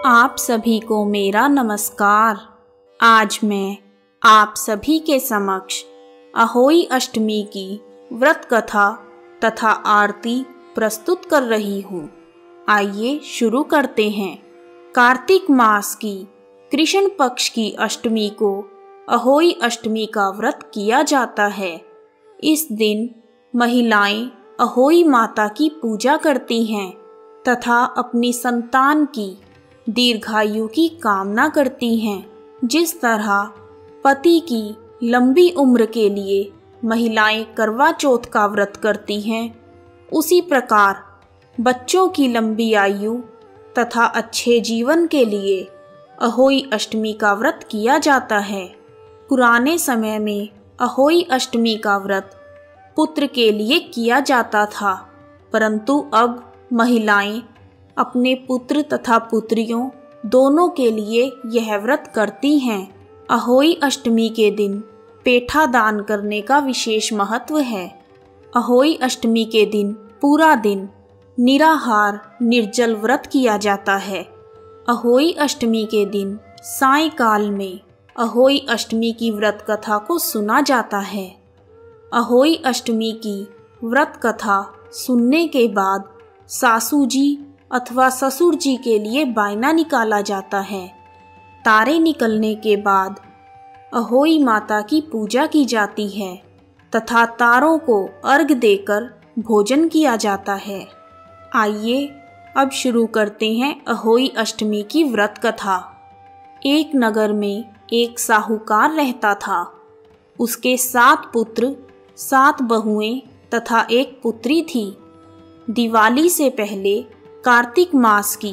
आप सभी को मेरा नमस्कार। आज मैं आप सभी के समक्ष अहोई अष्टमी की व्रत कथा तथा आरती प्रस्तुत कर रही हूँ। आइए शुरू करते हैं। कार्तिक मास की कृष्ण पक्ष की अष्टमी को अहोई अष्टमी का व्रत किया जाता है। इस दिन महिलाएं अहोई माता की पूजा करती हैं तथा अपनी संतान की दीर्घायु की कामना करती हैं। जिस तरह पति की लंबी उम्र के लिए महिलाएं करवा चौथ का व्रत करती हैं, उसी प्रकार बच्चों की लंबी आयु तथा अच्छे जीवन के लिए अहोई अष्टमी का व्रत किया जाता है। पुराने समय में अहोई अष्टमी का व्रत पुत्र के लिए किया जाता था, परंतु अब महिलाएं अपने पुत्र तथा पुत्रियों दोनों के लिए यह व्रत करती हैं। अहोई अष्टमी के दिन पेठा दान करने का विशेष महत्व है। अहोई अष्टमी के दिन पूरा दिन निराहार निर्जल व्रत किया जाता है। अहोई अष्टमी के दिन सायंकाल में अहोई अष्टमी की व्रत कथा को सुना जाता है। अहोई अष्टमी की व्रत कथा सुनने के बाद सासू जी अथवा ससुर जी के लिए बायना निकाला जाता है। तारे निकलने के बाद अहोई माता की पूजा की जाती है तथा तारों को अर्घ देकर भोजन किया जाता है। आइए अब शुरू करते हैं अहोई अष्टमी की व्रत कथा। एक नगर में एक साहूकार रहता था। उसके 7 पुत्र, 7 बहुएं तथा एक पुत्री थी। दिवाली से पहले कार्तिक मास की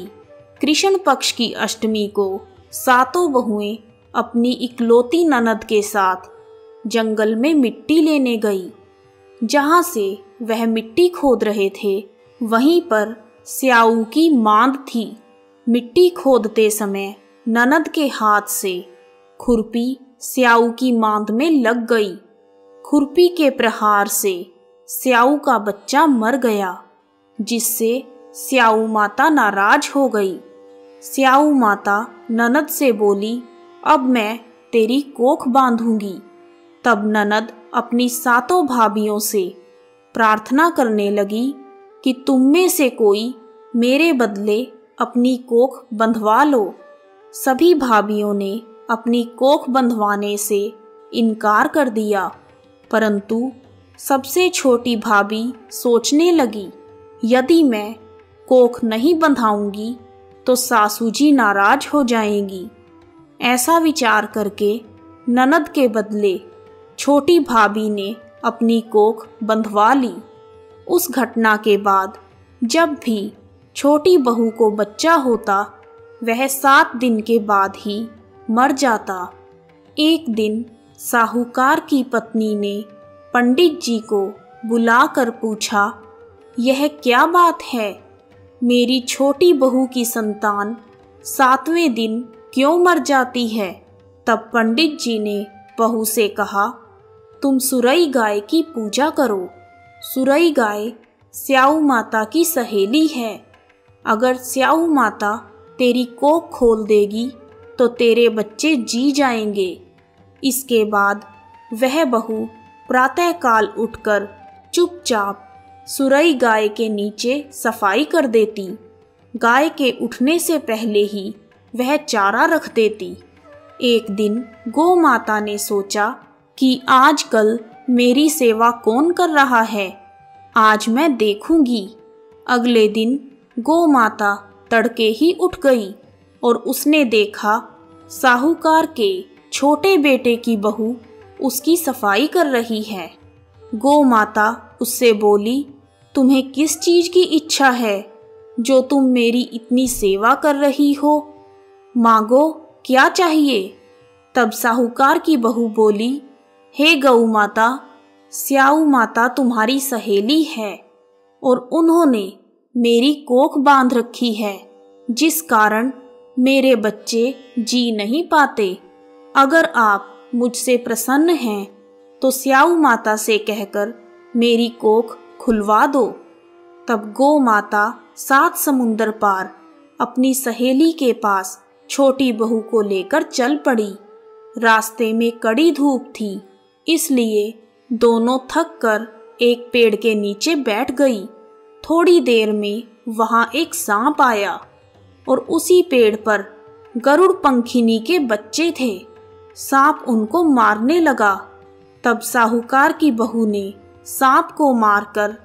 कृष्ण पक्ष की अष्टमी को 7 बहुएं अपनी इकलौती ननद के साथ जंगल में मिट्टी लेने गई। जहाँ से वह मिट्टी खोद रहे थे, वहीं पर स्याऊ की मांद थी। मिट्टी खोदते समय ननद के हाथ से खुरपी स्याऊ की मांद में लग गई। खुरपी के प्रहार से स्याऊ का बच्चा मर गया, जिससे स्याऊ माता नाराज हो गई। स्याऊ माता ननद से बोली, अब मैं तेरी कोख बांधूंगी। तब ननद अपनी 7 भाभियों से प्रार्थना करने लगी कि तुम में से कोई मेरे बदले अपनी कोख बंधवा लो। सभी भाभियों ने अपनी कोख बंधवाने से इनकार कर दिया, परंतु सबसे छोटी भाभी सोचने लगी, यदि मैं कोख नहीं बंधाऊंगी तो सासू जी नाराज हो जाएंगी। ऐसा विचार करके ननद के बदले छोटी भाभी ने अपनी कोख बंधवा ली। उस घटना के बाद जब भी छोटी बहू को बच्चा होता, वह 7 दिन के बाद ही मर जाता। एक दिन साहूकार की पत्नी ने पंडित जी को बुलाकर पूछा, यह क्या बात है? मेरी छोटी बहू की संतान 7वें दिन क्यों मर जाती है? तब पंडित जी ने बहू से कहा, तुम सुरई गाय की पूजा करो। सुरई गाय स्याऊ माता की सहेली है। अगर स्याऊ माता तेरी कोख खोल देगी तो तेरे बच्चे जी जाएंगे। इसके बाद वह बहू प्रातःकाल उठकर चुपचाप सुरई गाय के नीचे सफाई कर देती। गाय के उठने से पहले ही वह चारा रख देती। एक दिन गौ माता ने सोचा कि आजकल मेरी सेवा कौन कर रहा है, आज मैं देखूंगी। अगले दिन गौ माता तड़के ही उठ गई और उसने देखा साहूकार के छोटे बेटे की बहू उसकी सफाई कर रही है। गौ माता उससे बोली, तुम्हें किस चीज की इच्छा है जो तुम मेरी इतनी सेवा कर रही हो? मांगो, क्या चाहिए? तब साहूकार की बहू बोली, हे गौ माता, स्याऊ माता तुम्हारी सहेली है और उन्होंने मेरी कोख बांध रखी है, जिस कारण मेरे बच्चे जी नहीं पाते। अगर आप मुझसे प्रसन्न हैं तो स्याऊ माता से कहकर मेरी कोख खुलवा दो। तब गौ माता 7 समुंदर पार अपनी सहेली के पास छोटी बहू को लेकर चल पड़ी। रास्ते में कड़ी धूप थी, इसलिए दोनों थक कर एक पेड़ के नीचे बैठ गई। थोड़ी देर में वहां एक सांप आया और उसी पेड़ पर गरुड़ पंखिनी के बच्चे थे। सांप उनको मारने लगा। तब साहूकार की बहू ने सांप को मारकर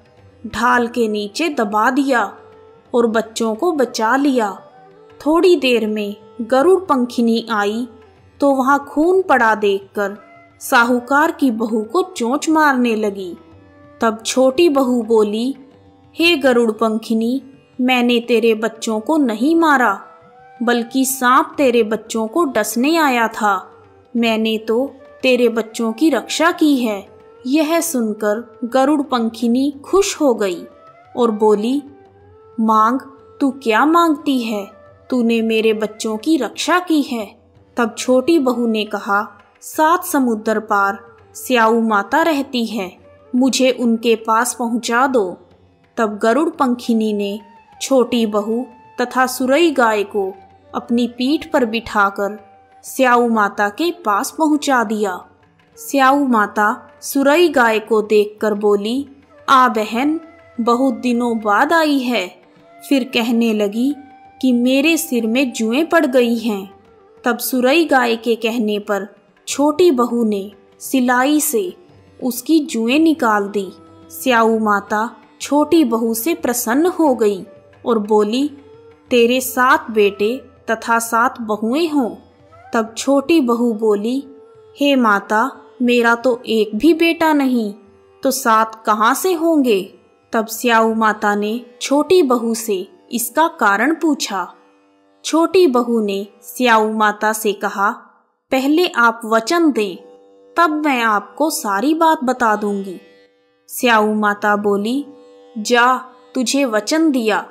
ढाल के नीचे दबा दिया और बच्चों को बचा लिया। थोड़ी देर में गरुड़ पंखिनी आई तो वहां खून पड़ा देखकर साहूकार की बहू को चोंच मारने लगी। तब छोटी बहू बोली, हे गरुड़ पंखिनी, मैंने तेरे बच्चों को नहीं मारा, बल्कि सांप तेरे बच्चों को डसने आया था। मैंने तो तेरे बच्चों की रक्षा की है। यह सुनकर गरुड़ पंखिनी खुश हो गई और बोली, मांग, तू क्या मांगती है? तूने मेरे बच्चों की रक्षा की है। तब छोटी बहू ने कहा, 7 समुद्र पार स्याऊ माता रहती है, मुझे उनके पास पहुंचा दो। तब गरुड़ पंखिनी ने छोटी बहू तथा सुरई गाय को अपनी पीठ पर बिठाकर स्याऊ माता के पास पहुंचा दिया। स्याऊ माता सुरई गाय को देखकर बोली, आ बहन, बहुत दिनों बाद आई है। फिर कहने लगी कि मेरे सिर में जुएं पड़ गई हैं। तब सुरई गाय के कहने पर छोटी बहू ने सिलाई से उसकी जुएं निकाल दी। स्याऊ माता छोटी बहू से प्रसन्न हो गई और बोली, तेरे 7 बेटे तथा 7 बहुएं हों। तब छोटी बहू बोली, हे माता, मेरा तो एक भी बेटा नहीं, तो 7 कहाँ से होंगे? तब स्याऊ माता ने छोटी बहू से इसका कारण पूछा। छोटी बहू ने स्याऊ माता से कहा, पहले आप वचन दें, तब मैं आपको सारी बात बता दूंगी। स्याऊ माता बोली, जा, तुझे वचन दिया,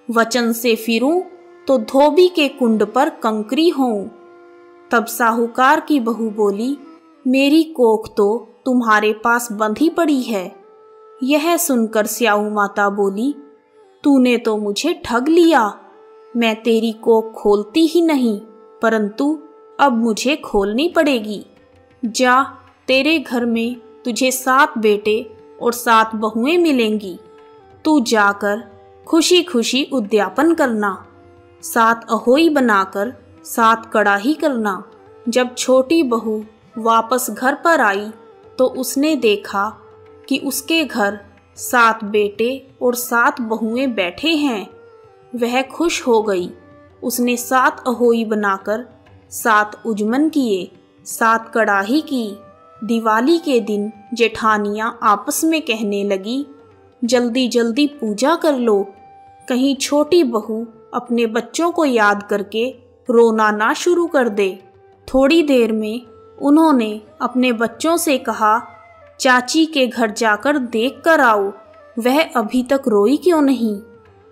वचन से फिरूं तो धोबी के कुंड पर कंकरी होऊं। तब साहूकार की बहू बोली, मेरी कोख तो तुम्हारे पास बंधी पड़ी है। यह सुनकर स्याऊ माता बोली, तूने तो मुझे ठग लिया। मैं तेरी कोख खोलती ही नहीं, परंतु अब मुझे खोलनी पड़ेगी। जा, तेरे घर में तुझे 7 बेटे और 7 बहुएं मिलेंगी। तू जाकर खुशी खुशी उद्यापन करना। 7 अहोई बनाकर 7 कड़ाही करना। जब छोटी बहू वापस घर पर आई तो उसने देखा कि उसके घर 7 बेटे और 7 बहुएं बैठे हैं। वह खुश हो गई। उसने 7 अहोई बनाकर 7 उजमन किए, 7 कड़ाही की। दिवाली के दिन जेठानियां आपस में कहने लगी, जल्दी जल्दी पूजा कर लो, कहीं छोटी बहू अपने बच्चों को याद करके रोना ना शुरू कर दे। थोड़ी देर में उन्होंने अपने बच्चों से कहा, चाची के घर जाकर देख कर आओ, वह अभी तक रोई क्यों नहीं।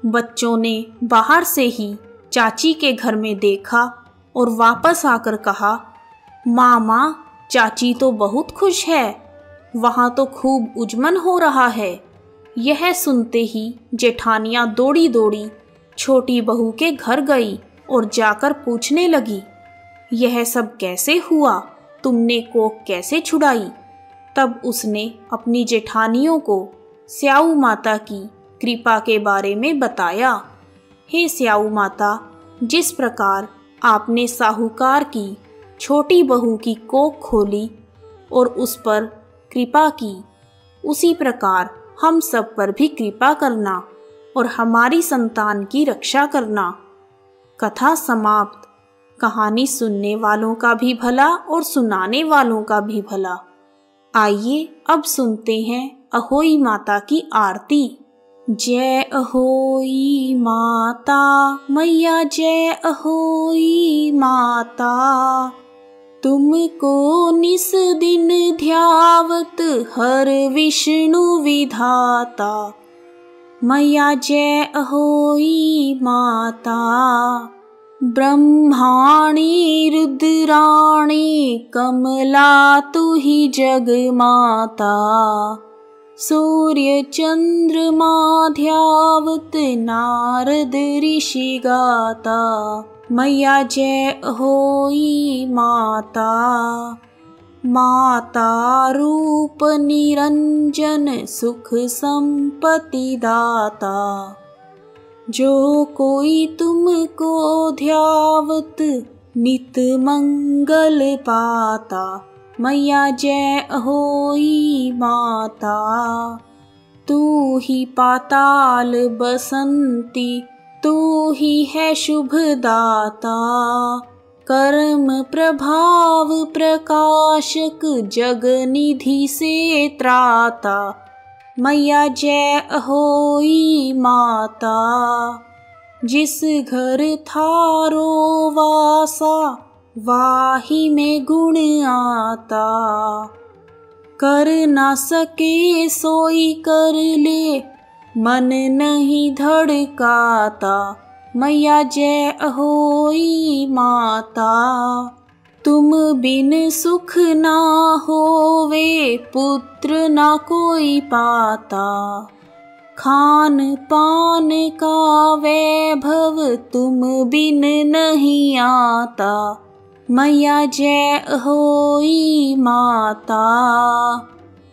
बच्चों ने बाहर से ही चाची के घर में देखा और वापस आकर कहा, मामा, चाची तो बहुत खुश है, वहाँ तो खूब उजमन हो रहा है। यह सुनते ही जेठानियां दौड़ी दौड़ी छोटी बहू के घर गई और जाकर पूछने लगी, यह सब कैसे हुआ? तुमने कोख कैसे छुड़ाई? तब उसने अपनी जेठानियों को स्याऊ माता की कृपा के बारे में बताया। हे स्याऊ माता, जिस प्रकार आपने साहूकार की छोटी बहू की कोख खोली और उस पर कृपा की, उसी प्रकार हम सब पर भी कृपा करना और हमारी संतान की रक्षा करना। कथा समाप्त। कहानी सुनने वालों का भी भला और सुनाने वालों का भी भला। आइए अब सुनते हैं अहोई माता की आरती। जय अहोई माता मैया, जय अहोई माता, तुमको निस दिन ध्यावत हर विष्णु विधाता। मैया जय अहोई माता, ब्रह्माणी रुद्राणी कमला तू ही जग माता। सूर्य चंद्रमा ध्यावत नारद ऋषि गाता, मैया जय होई माता। माता रूप निरंजन सुख संपत्ति दाता, जो कोई तुमको ध्यावत नित मंगल पाता, मैया जय होई माता। तू ही पाताल बसंती, तू ही है शुभ दाता, कर्म प्रभाव प्रकाशक जग निधि से त्राता, मैया जय होई माता। जिस घर थारो वासा, वाही में गुण आता, कर ना सके सोई कर ले, मन नहीं धड़काता, मैया जय होई माता। तुम बिन सुख ना होवे, पुत्र ना कोई पाता, खान पान का वैभव तुम बिन नहीं आता, मैया जय होई माता।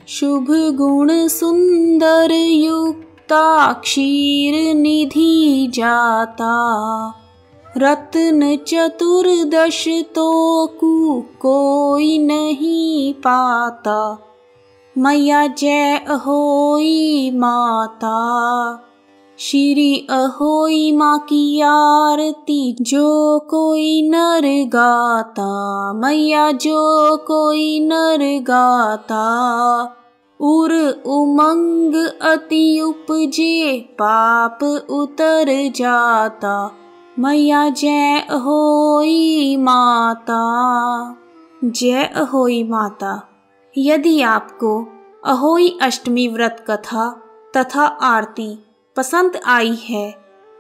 शुभ गुण सुंदर युक्ता, क्षीर निधि जाता, रत्न चतुर्दश तो कोई नहीं पाता, मैया जय अहोई माता। श्री अहोई माँ की आरती जो कोई नर गाता, मैया जो कोई नर गाता, उर उमंग अति उपजे पाप उतर जाता, मैया जय अहोई माता। जय अहोई माता। यदि आपको अहोई अष्टमी व्रत कथा तथा आरती पसंद आई है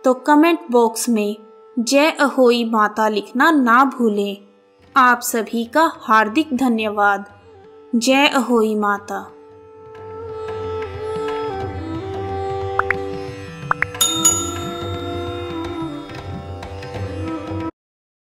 तो कमेंट बॉक्स में जय अहोई माता लिखना ना भूलें। आप सभी का हार्दिक धन्यवाद। जय अहोई माता।